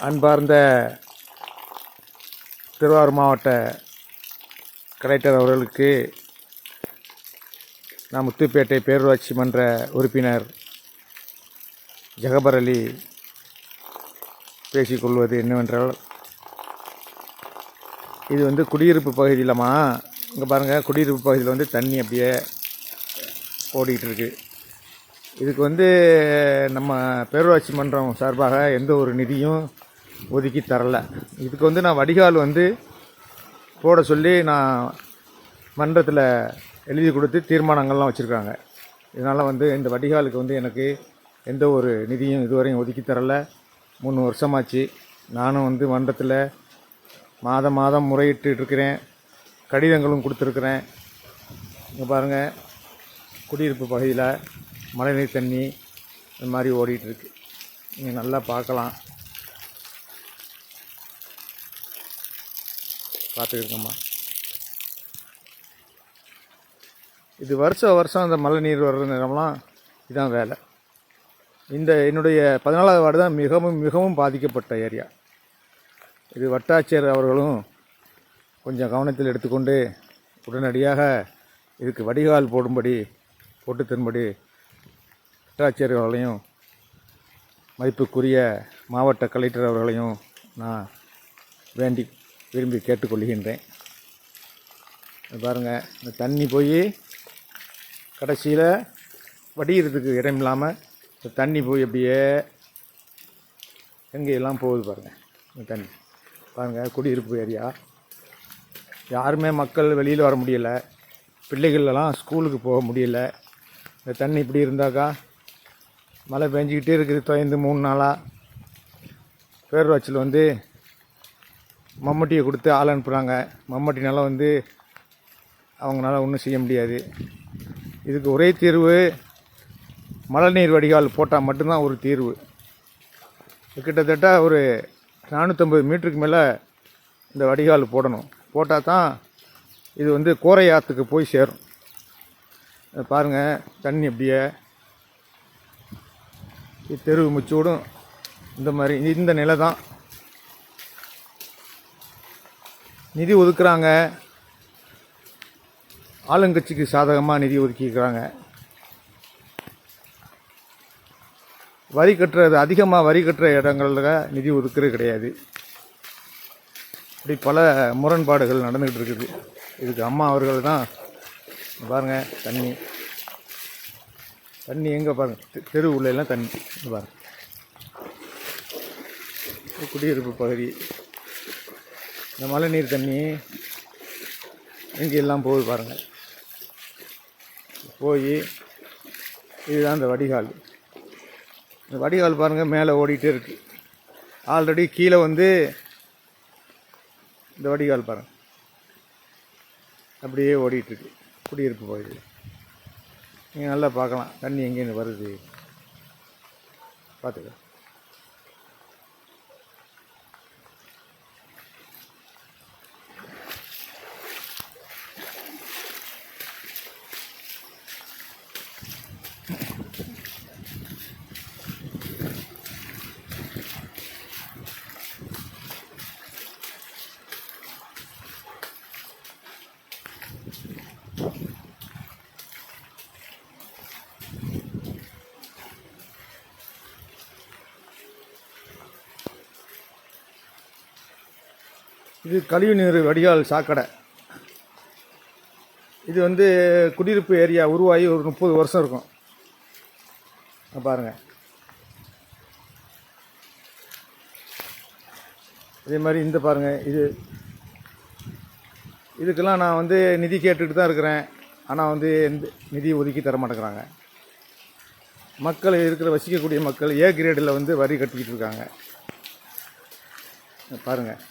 அன்பார்ந்த திருவாரூர் மாவட்ட கலெக்டர் அவர்களுக்கு, நான் முத்துப்பேட்டை பேரூராட்சி மன்ற உறுப்பினர் ஜகபர் அலி பேசிக்கொள்வது என்னவென்றால், இது குடியிருப்பு பகுதியிலமா, இங்கே பாருங்கள், குடியிருப்பு பகுதியில் தண்ணி அப்படியே ஓடிக்கிட்டு இருக்குது. இதுக்கு நம்ம பேரூராட்சி மன்றம் சார்பாக எந்த ஒரு நிதியும் ஒதுக்கி தரலை. இதுக்கு நான் வடிகால் போட சொல்லி நான் மன்றத்தில் எழுதி கொடுத்து தீர்மானங்கள்லாம் வச்சுருக்காங்க. இதனால் இந்த வடிகாலுக்கு எனக்கு எந்த ஒரு நிதியும் இதுவரையும் ஒதுக்கி தரலை. 3 வருஷமாச்சு. நானும் மன்றத்தில் மாதம் மாதம் முறையிட்டு இருக்கிறேன், கடிதங்களும் கொடுத்துருக்குறேன். இங்கே பாருங்கள், குடியிருப்பு பகுதியில் மழைநீர் தண்ணி இந்த மாதிரி ஓடிட்டுருக்கு. நீங்கள் நல்லா பார்க்கலாம், பார்த்துக்கிருக்கம்மா. இது வருஷம் அந்த மழை நீர் வர்ற நேரம்லாம் இதுதான் வேலை. என்னுடைய 14வது வார்டு தான் மிகவும் பாதிக்கப்பட்ட ஏரியா. இது வட்டாட்சியர் அவர்களும் கொஞ்சம் கவனத்தில் எடுத்துக்கொண்டு உடனடியாக இதுக்கு வடிகால் போட்டு தரும்படி வட்டாட்சியர் அவர்களையும் மதிப்புக்குரிய மாவட்ட கலெக்டர் அவர்களையும் நான் விரும்பி கேட்டுக்கொள்கின்றேன். பாருங்கள், இந்த தண்ணி போய் கடைசியில் வடிகிறதுக்கு இடம் இல்லாமல் இந்த தண்ணி போய் அப்படியே எங்கெல்லாம் போகுது பாருங்கள். இந்த தண்ணி பாருங்கள், குடியிருப்பு ஏரியா. யாருமே மக்கள் வெளியில் வர முடியலை, பிள்ளைகளெல்லாம் ஸ்கூலுக்கு போக முடியலை. இந்த தண்ணி இப்படி இருந்தாக்கா, மழை பெஞ்சிக்கிட்டே இருக்குது தொடர்ந்து 3 நாளாக. பேரூராட்சியில் மம்மட்டியை கொடுத்து ஆள் அனுப்புகிறாங்க. மம்மட்டினால அவங்களால ஒன்றும் செய்ய முடியாது. இதுக்கு ஒரே தீர்வு, மழைநீர் வடிகால் போட்டால் மட்டும்தான் ஒரு தீர்வு. கிட்டத்தட்ட ஒரு 450 மீட்டருக்கு மேலே இந்த வடிகால் போடணும். போட்டால் தான் இது கோரையாற்றுக்கு போய் சேரும். பாருங்கள், தண்ணி அப்படியே தெருவு முச்சூடும். இந்த நிலை தான். நிதி ஒதுக்குறாங்க, ஆளுங்கட்சிக்கு சாதகமாக நிதி ஒதுக்கிக்கிறாங்க. அதிகமாக வரி கட்டுற இடங்களில் நிதி ஒதுக்குறது கிடையாது. இப்படி பல முரண்பாடுகள் நடந்துக்கிட்டு இருக்குது. இதுக்கு அம்மா அவர்கள் தான் பாருங்கள், தண்ணி எங்கே பாருங்கள், தெரு உள்ளெல்லாம் தண்ணி பாருங்கள். குடியிருப்பு பகுதி, இந்த மழை நீர் தண்ணி எங்கெல்லாம் போகுது பாருங்கள். போய் இதுதான் இந்த வடிகால். இந்த வடிகால் பாருங்கள், மேலே ஓடிட்டே இருக்குது. ஆல்ரெடி கீழே இந்த வடிகால் பாருங்கள் அப்படியே ஓடிட்டுருக்கு குடியிருப்பு பகுதியில். நீங்கள் நல்லா பார்க்கலாம், தண்ணி எங்கேருந்து வருது பார்த்துக்க. இது கழிவுநீர் வடிகால் சாக்கடை. இது குடியிருப்பு ஏரியா உருவாகி ஒரு 30 வருஷம் இருக்கும். பாருங்கள், இதே மாதிரி பாருங்கள், இதுக்கெல்லாம் நான் நிதி கேட்டுக்கிட்டு தான் இருக்கிறேன். ஆனால் எந்த நிதி ஒதுக்கி தர மாட்டேங்கிறாங்க. மக்கள் வசிக்கக்கூடிய மக்கள் A கிரேடில் வரி கட்டிக்கிட்டு இருக்காங்க. பாருங்கள்.